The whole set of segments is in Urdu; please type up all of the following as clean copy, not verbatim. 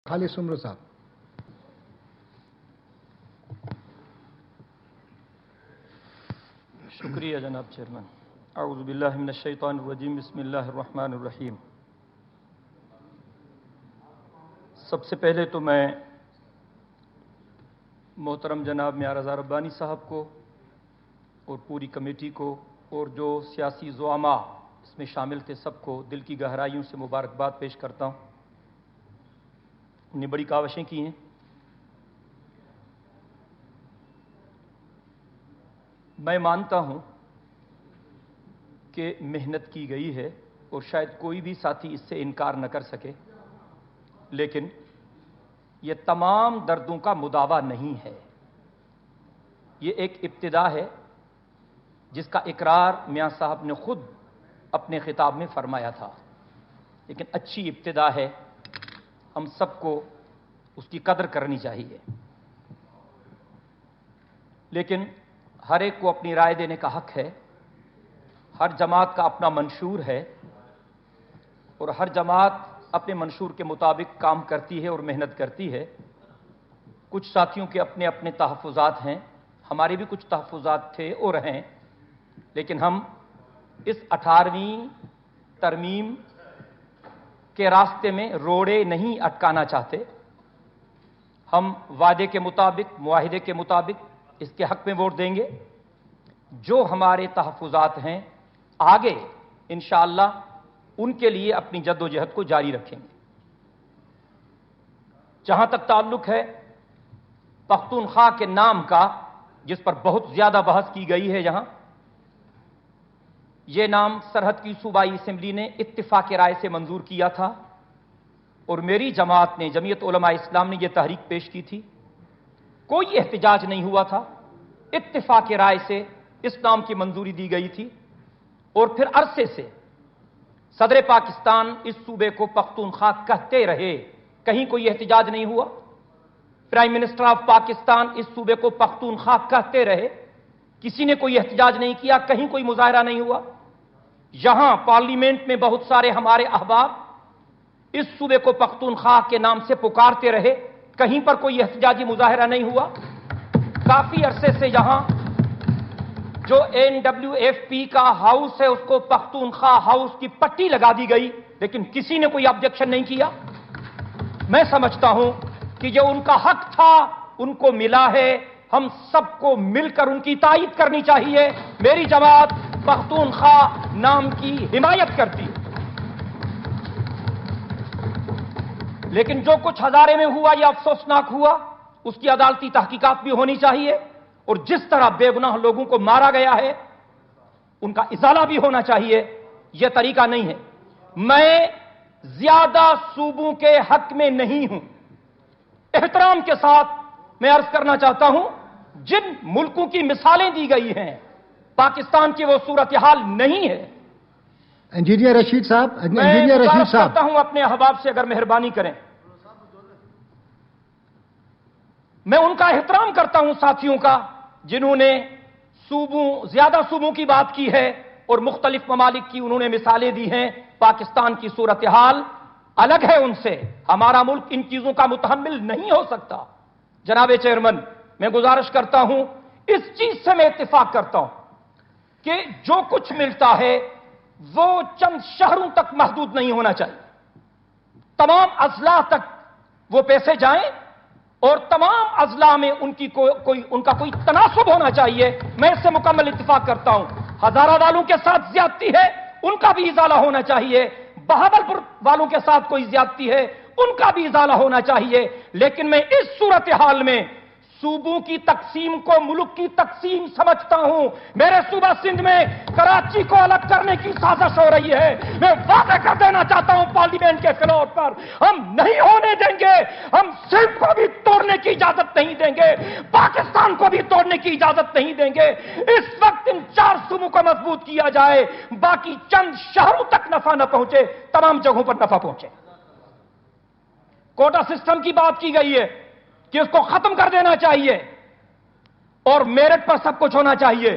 خالد سمرو صاحب. شکریہ جناب چیئرمین. اعوذ باللہ من الشیطان الرجیم. بسم اللہ الرحمن الرحیم. سب سے پہلے تو میں محترم جناب میاں رضا ربانی صاحب کو اور پوری کمیٹی کو اور جو سیاسی زعماء اس میں شامل تھے سب کو دل کی گہرائیوں سے مبارکباد پیش کرتا ہوں. انہیں بڑی کاوشیں کی ہیں. میں مانتا ہوں کہ محنت کی گئی ہے اور شاید کوئی بھی ساتھی اس سے انکار نہ کر سکے، لیکن یہ تمام دردوں کا مداوا نہیں ہے. یہ ایک ابتدا ہے جس کا اقرار میاں صاحب نے خود اپنے خطاب میں فرمایا تھا. لیکن اچھی ابتدا ہے، ہم سب کو اس کی قدر کرنی چاہیے. لیکن ہر ایک کو اپنی رائے دینے کا حق ہے. ہر جماعت کا اپنا منشور ہے اور ہر جماعت اپنے منشور کے مطابق کام کرتی ہے اور محنت کرتی ہے. کچھ ساتھیوں کے اپنے اپنے تحفظات ہیں، ہمارے بھی کچھ تحفظات تھے اور ہیں، لیکن ہم اس 18ویں ترمیم کے راستے میں روڑے نہیں اٹکانا چاہتے. ہم وعدے کے مطابق، معاہدے کے مطابق اس کے حق میں ووٹ دیں گے. جو ہمارے تحفظات ہیں آگے انشاءاللہ ان کے لیے اپنی جد و جہد کو جاری رکھیں گے. جہاں تک تعلق ہے پختونخوا کے نام کا، جس پر بہت زیادہ بحث کی گئی ہے، یہاں یہ نام سرحد کی صوبائی اسمبلی نے اتفاق رائے سے منظور کیا تھا اور میری جماعت نے، جمعیت علماء اسلام نے یہ تحریک پیش کی تھی. کوئی احتجاج نہیں ہوا تھا، اتفاق رائے سے اس نام کی منظوری دی گئی تھی. اور پھر عرصے سے صدر پاکستان اس صوبے کو پختونخوا کہتے رہے، کہیں کوئی احتجاج نہیں ہوا. پرائم منسٹر آف پاکستان اس صوبے کو پختونخوا کہتے رہے، کسی نے کوئی احتجاج نہیں کیا، کہیں کوئی مظاہرہ نہیں ہوا. یہاں پارلیمنٹ میں بہت سارے ہمارے احباب اس صوبے کو پختونخوا کے نام سے پکارتے رہے، کہیں پر کوئی احتجاجی مظاہرہ نہیں ہوا. کافی عرصے سے یہاں جو NWFP کا ہاؤس ہے اس کو پختونخوا ہاؤس کی پٹی لگا دی گئی، لیکن کسی نے کوئی آبجیکشن نہیں کیا. میں سمجھتا ہوں کہ یہ ان کا حق تھا، ان کو ملا ہے. ہم سب کو مل کر ان کی تائید کرنی چاہیے. میری جماعت پختونخوا نام کی حمایت کرتی ہے. لیکن جو کچھ ہزارے میں ہوا یہ افسوسناک ہوا، اس کی عدالتی تحقیقات بھی ہونی چاہیے. اور جس طرح بے گناہ لوگوں کو مارا گیا ہے ان کا ازالہ بھی ہونا چاہیے. یہ طریقہ نہیں ہے. میں زیادہ صوبوں کے حق میں نہیں ہوں. احترام کے ساتھ میں عرض کرنا چاہتا ہوں، جن ملکوں کی مثالیں دی گئی ہیں پاکستان کی وہ صورتحال نہیں ہے. انجینئر رشید صاحب، میں انجینئر رشید گزارش صاحب کرتا ہوں اپنے احباب سے اگر مہربانی کریں. میں ان کا احترام کرتا ہوں ساتھیوں کا جنہوں نے زیادہ صوبوں کی بات کی ہے اور مختلف ممالک کی انہوں نے مثالیں دی ہیں. پاکستان کی صورتحال الگ ہے ان سے. ہمارا ملک ان چیزوں کا متحمل نہیں ہو سکتا. جناب چیئرمین، میں گزارش کرتا ہوں، اس چیز سے میں اتفاق کرتا ہوں کہ جو کچھ ملتا ہے وہ چند شہروں تک محدود نہیں ہونا چاہیے. تمام اضلاع تک وہ پیسے جائیں اور تمام اضلاع میں ان کا کوئی تناسب ہونا چاہیے. میں اس سے مکمل اتفاق کرتا ہوں. ہزارہ والوں کے ساتھ زیادتی ہے، ان کا بھی ازالہ ہونا چاہیے. بہاولپور والوں کے ساتھ کوئی زیادتی ہے، ان کا بھی ازالہ ہونا چاہیے. لیکن میں اس صورتحال میں صوبوں کی تقسیم کو ملک کی تقسیم سمجھتا ہوں. میرے صوبہ سندھ میں کراچی کو الگ کرنے کی سازش ہو رہی ہے. میں وعدہ کر دینا چاہتا ہوں پارلیمنٹ کے فلور پر، ہم نہیں ہونے دیں گے. ہم سندھ کو بھی توڑنے کی اجازت نہیں دیں گے، پاکستان کو بھی توڑنے کی اجازت نہیں دیں گے. اس وقت ان 4 صوبوں کو مضبوط کیا جائے، باقی چند شہروں تک نفع نہ پہنچے، تمام جگہوں پر نفع پہنچے. کوٹا سسٹم کی بات کی گئی ہے کہ اس کو ختم کر دینا چاہیے اور میرٹ پر سب کچھ ہونا چاہیے.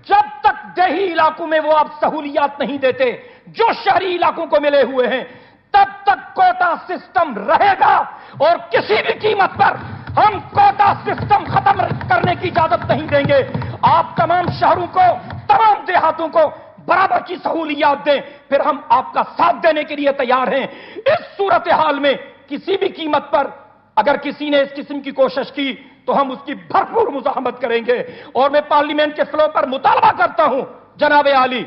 جب تک دیہی علاقوں میں وہ آپ سہولیات نہیں دیتے جو شہری علاقوں کو ملے ہوئے ہیں، تب تک کوٹا سسٹم رہے گا اور کسی بھی قیمت پر ہم کوٹا سسٹم ختم کرنے کی اجازت نہیں دیں گے. آپ تمام شہروں کو، تمام دیہاتوں کو برابر کی سہولیات دیں، پھر ہم آپ کا ساتھ دینے کے لیے تیار ہیں. اس صورتحال میں کسی بھی قیمت پر اگر کسی نے اس قسم کی کوشش کی تو ہم اس کی بھرپور مزاحمت کریں گے. اور میں پارلیمنٹ کے فلور پر مطالبہ کرتا ہوں جناب عالی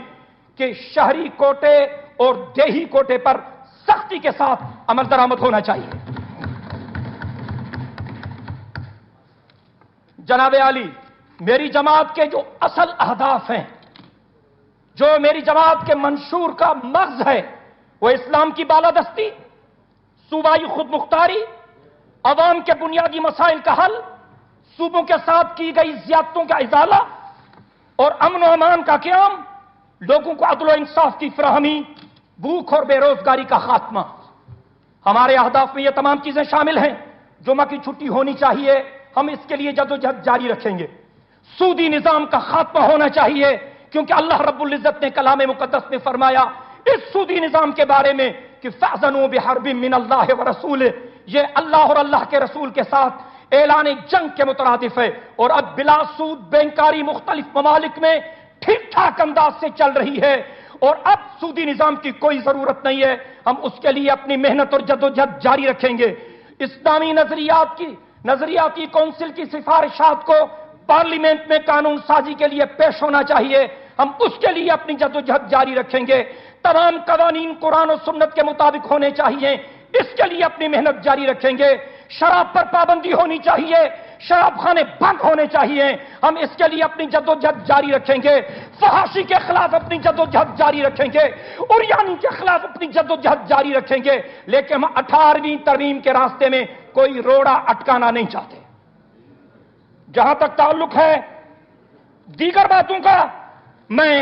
کہ شہری کوٹے اور دیہی کوٹے پر سختی کے ساتھ عمل درآمد ہونا چاہیے. جناب عالی، میری جماعت کے جو اصل اہداف ہیں، جو میری جماعت کے منشور کا مغز ہے، وہ اسلام کی بالادستی، صوبائی خود مختاری، عوام کے بنیادی مسائل کا حل، صوبوں کے ساتھ کی گئی زیادتیوں کا ازالہ اور امن و امان کا قیام، لوگوں کو عدل و انصاف کی فراہمی، بھوک اور بے روزگاری کا خاتمہ. ہمارے اہداف میں یہ تمام چیزیں شامل ہیں. جمعہ کی چھٹی ہونی چاہیے، ہم اس کے لیے جدوجہد جاری رکھیں گے. سودی نظام کا خاتمہ ہونا چاہیے کیونکہ اللہ رب العزت نے کلام مقدس میں فرمایا اس سودی نظام کے بارے میں کہ فَأْذَنُوا بِحَرْبٍ مِّنَ اللَّهِ وَرَسُولِهِ، یہ اللہ اور اللہ کے رسول کے ساتھ اعلان جنگ کے مترادف ہے. اور اب بلا سود بینکاری مختلف ممالک میں ٹھیک ٹھاک انداز سے چل رہی ہے اور اب سودی نظام کی کوئی ضرورت نہیں ہے. ہم اس کے لیے اپنی محنت اور جدوجہد جاری رکھیں گے. اسلامی نظریاتی کونسل کی سفارشات کو پارلیمنٹ میں قانون سازی کے لیے پیش ہونا چاہیے. ہم اس کے لیے اپنی جدوجہد جاری رکھیں گے. تمام قوانین قرآن و سنت کے مطابق ہونے چاہیے، اس کے لیے اپنی محنت جاری رکھیں گے. شراب پر پابندی ہونی چاہیے، شراب خانے بند ہونے چاہیے، ہم اس کے لیے اپنی جدوجہد جاری رکھیں گے. فحاشی کے خلاف اپنی جدوجہد جاری رکھیں گے، عریانی کے خلاف اپنی جدوجہد جاری رکھیں گے. لیکن ہم 18ویں ترمیم کے راستے میں کوئی روڑا اٹکانا نہیں چاہتے. جہاں تک تعلق ہے دیگر باتوں کا، میں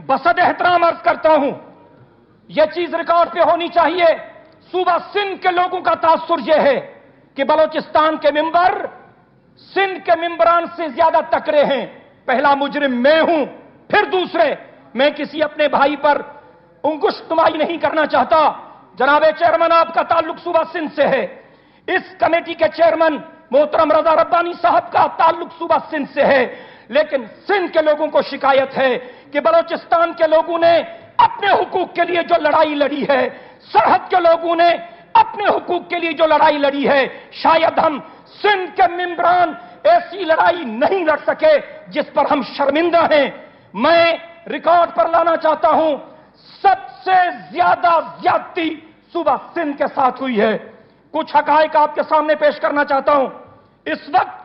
بصد احترام عرض کرتا ہوں یہ چیز ریکارڈ پہ ہونی چاہیے. صوبہ سندھ کے لوگوں کا تاثر یہ ہے کہ بلوچستان کے ممبر سندھ کے ممبران سے زیادہ تکڑے ہیں. پہلا مجرم میں ہوں، پھر دوسرے. میں کسی اپنے بھائی پر انگشت نمائی نہیں کرنا چاہتا. جناب چیئرمین، آپ کا تعلق صوبہ سندھ سے ہے. اس کمیٹی کے چیئرمین محترم رضا ربانی صاحب کا تعلق صوبہ سندھ سے ہے. لیکن سندھ کے لوگوں کو شکایت ہے کہ بلوچستان کے لوگوں نے اپنے حقوق کے لیے جو لڑائی لڑی ہے، سرحد کے لوگوں نے اپنے حقوق کے لیے جو لڑائی لڑی ہے، شاید ہم سندھ کے ممبران ایسی لڑائی نہیں لڑ سکے جس پر ہم شرمندہ ہیں. میں ریکارڈ پر لانا چاہتا ہوں سب سے زیادہ زیادتی صوبہ سندھ کے ساتھ ہوئی ہے. کچھ حقائق آپ کے سامنے پیش کرنا چاہتا ہوں. اس وقت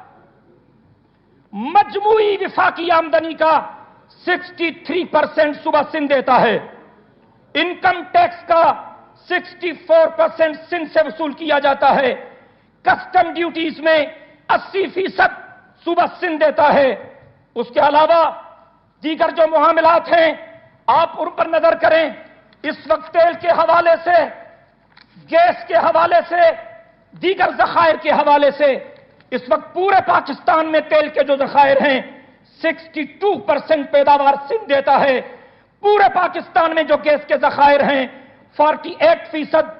مجموعی وفاقی آمدنی کا 63% صوبہ سندھ دیتا ہے. انکم ٹیکس کا 64% سندھ سے وصول کیا جاتا ہے. کسٹم ڈیوٹیز میں 80% صوبہ سندھ دیتا ہے. اس کے علاوہ دیگر جو معاملات ہیں آپ ان پر نظر کریں. اس وقت تیل کے حوالے سے، گیس کے حوالے سے، دیگر ذخائر کے حوالے سے اس وقت پورے پاکستان میں تیل کے جو ذخائر ہیں 62% پیداوار سندھ دیتا ہے. پورے پاکستان میں جو گیس کے ذخائر ہیں 48%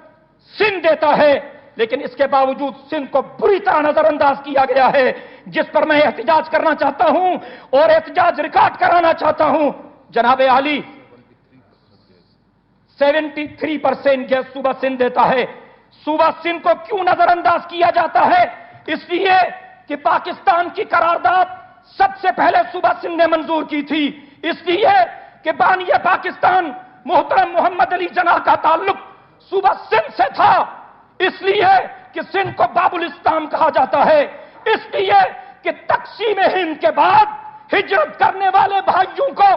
سندھ دیتا ہے. لیکن اس کے باوجود سندھ کو بری طرح نظر انداز کیا گیا ہے، جس پر میں احتجاج کرنا چاہتا ہوں اور احتجاج ریکارڈ کرانا چاہتا ہوں. جناب عالی، 73% گیس صوبہ سندھ دیتا ہے. صوبہ سندھ کو کیوں نظر انداز کیا جاتا ہے؟ اس لیے کہ پاکستان کی قرارداد سب سے پہلے صوبہ سندھ نے منظور کی تھی. اس لیے کہ بانی پاکستان محترم محمد علی جناح کا تعلق صوبہ سندھ سے تھا. اس لیے کہ سندھ کو باب الاسلام کہا جاتا ہے. اس لیے کہ تقسیم ہند کے بعد ہجرت کرنے والے بھائیوں کو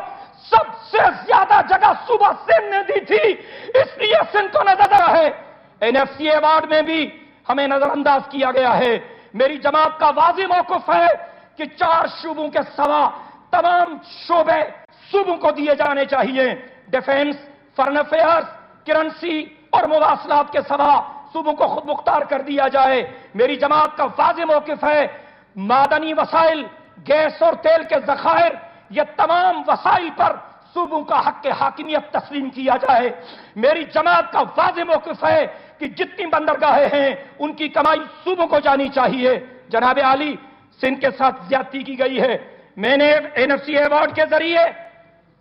سب سے زیادہ جگہ صوبہ سندھ نے دی تھی. اس لیے سندھ کو نظر آیا ہے. NFC ایوارڈ میں بھی ہمیں نظر انداز کیا گیا ہے. میری جماعت کا واضح موقف ہے کہ 4 شعبوں کے سوا تمام شعبے صوبوں کو دیے جانے چاہیے. ڈیفنس، فارن افیئرز، کرنسی اور مواصلات کے سوا صوبوں کو خود مختار کر دیا جائے. میری جماعت کا واضح موقف ہے معدنی وسائل، گیس اور تیل کے ذخائر، یہ تمام وسائل پر صوبوں کا حق حاکمیت تسلیم کیا جائے. میری جماعت کا واضح موقف ہے کہ جتنی بندرگاہیں ہیں ان کی کمائی صوبوں کو جانی چاہیے. جناب عالی، سندھ کے ساتھ زیادتی کی گئی ہے. میں نے NFC ایوارڈ کے ذریعے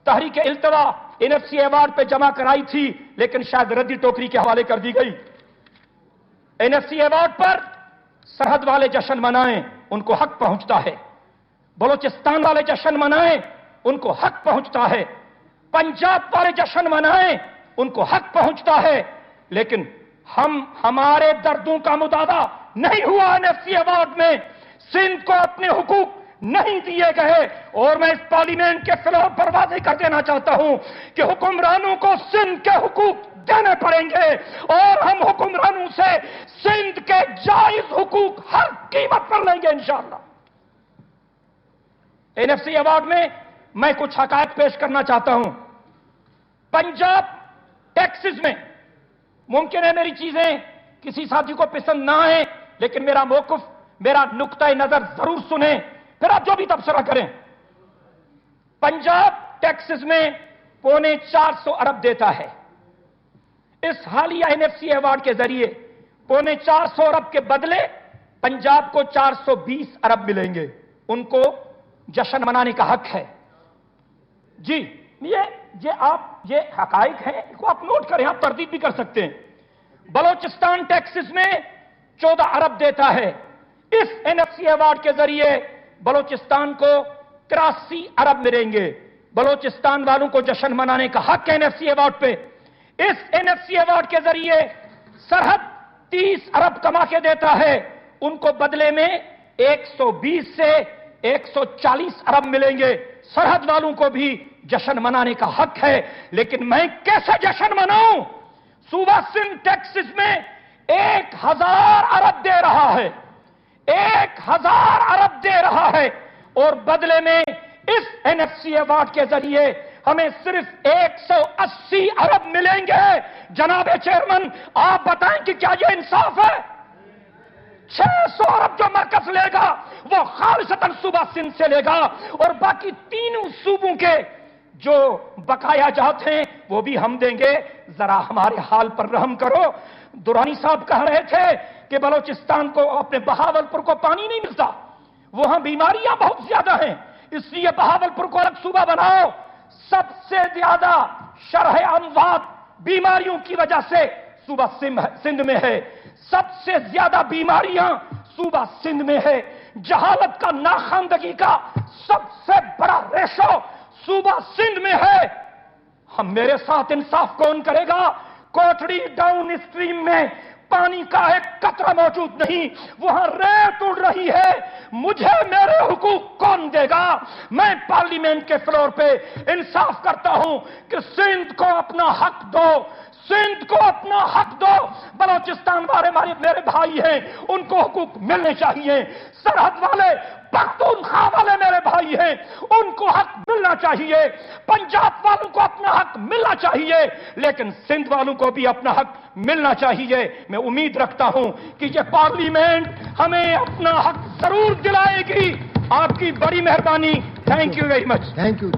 تحریک التوا NFC ایوارڈ پہ جمع کرائی تھی، لیکن شاید ردی ٹوکری کے حوالے کر دی گئی. NFC ایوارڈ پر سرحد والے جشن منائیں، ان کو حق پہنچتا ہے. بلوچستان والے جشن منائیں، ان کو حق پہنچتا ہے. پنجاب والے جشن منائیں، ان کو حق پہنچتا ہے. لیکن ہمارے دردوں کا مدادا نہیں ہوا NFC ایوارڈ میں. سندھ کو اپنے حقوق نہیں دیے گئے. اور میں اس پارلیمنٹ کے فلور پر واضح کر دینا چاہتا ہوں کہ حکمرانوں کو سندھ کے حقوق دینے پڑیں گے، اور ہم حکمرانوں سے سندھ کے جائز حقوق ہر قیمت پر لیں گے انشاءاللہ. NFC ایوارڈ میں میں کچھ حقائق پیش کرنا چاہتا ہوں. پنجاب ٹیکسز میں ممکن ہے میری چیزیں کسی ساتھی کو پسند نہ آئیں، لیکن میرا موقف، میرا نقطہ نظر ضرور سنیں، پھر آپ جو بھی تبصرہ کریں. پنجاب ٹیکسز میں 450 ارب دیتا ہے. اس حالیہ NFC ایوارڈ کے ذریعے 450 ارب کے بدلے پنجاب کو 420 ارب ملیں گے. ان کو جشن منانے کا حق ہے. جی، یہ حقائق ہیں، ان کو آپ نوٹ کریں، آپ تردید بھی کر سکتے ہیں. بلوچستان ٹیکسز میں 14 ارب دیتا ہے. اس NFC ایوارڈ کے ذریعے بلوچستان کو 83 ارب ملیں گے. بلوچستان والوں کو جشن منانے کا حق ہے NFC ایوارڈ پہ. اس NFC ایوارڈ کے ذریعے سرحد 30 ارب کما کے دیتا ہے. ان کو بدلے میں 120 سے 140 ارب ملیں گے. سرحد والوں کو بھی جشن منانے کا حق ہے. لیکن میں کیسے جشن مناؤں؟ صوبہ سندھ ٹیکسز میں 1000 ارب دے رہا ہے، 1000 ارب دے رہا ہے، اور بدلے میں اس NFC ایوارڈ کے ذریعے ہمیں صرف 180 ارب ملیں گے. جناب چیئرمین، آپ بتائیں کہ کیا یہ انصاف ہے؟ 600 ارب جو مرکز لے گا وہ خالصتاً صوبہ سندھ سے لے گا، اور باقی تینوں صوبوں کے جو بقایا جات ہیں وہ بھی ہم دیں گے. ذرا ہمارے حال پر رحم کرو. درانی صاحب کہہ رہے تھے کہ بلوچستان کو، اپنے بہاولپور کو پانی نہیں ملتا، وہاں بیماریاں بہت زیادہ ہیں، اس لیے بہاولپور کو الگ صوبہ بناؤ. سب سے زیادہ شرح اموات بیماریوں کی وجہ سے صوبہ سندھ میں ہے. سب سے زیادہ بیماریاں صوبہ سندھ میں ہے. جہالت کا، ناخواندگی کا سب سے بڑا ریشو صوبہ سندھ میں ہے. ہم میرے ساتھ انصاف کون کرے گا؟ کوٹڑی ڈاؤن اسٹریم میں پانی کا ایک قطرہ موجود نہیں، وہاں ریت اڑ رہی ہے. مجھے میرے حقوق کون دے گا؟ میں پارلیمنٹ کے فلور پہ انصاف کرتا ہوں کہ سندھ کو اپنا حق دو، سندھ کو اپنا حق دو. بلوچستان والے میرے بھائی ہیں، ان کو حقوق ملنے چاہیے. سرحد والے، پختونخوا والے میرے بھائی ہیں، ان کو حق ملنا چاہیے. پنجاب والوں کو اپنا حق ملنا چاہیے، لیکن سندھ والوں کو بھی اپنا حق ملنا چاہیے. میں امید رکھتا ہوں کہ یہ پارلیمنٹ ہمیں اپنا حق ضرور دلائے گی. آپ کی بڑی مہربانی. Thank you very much. Thank you.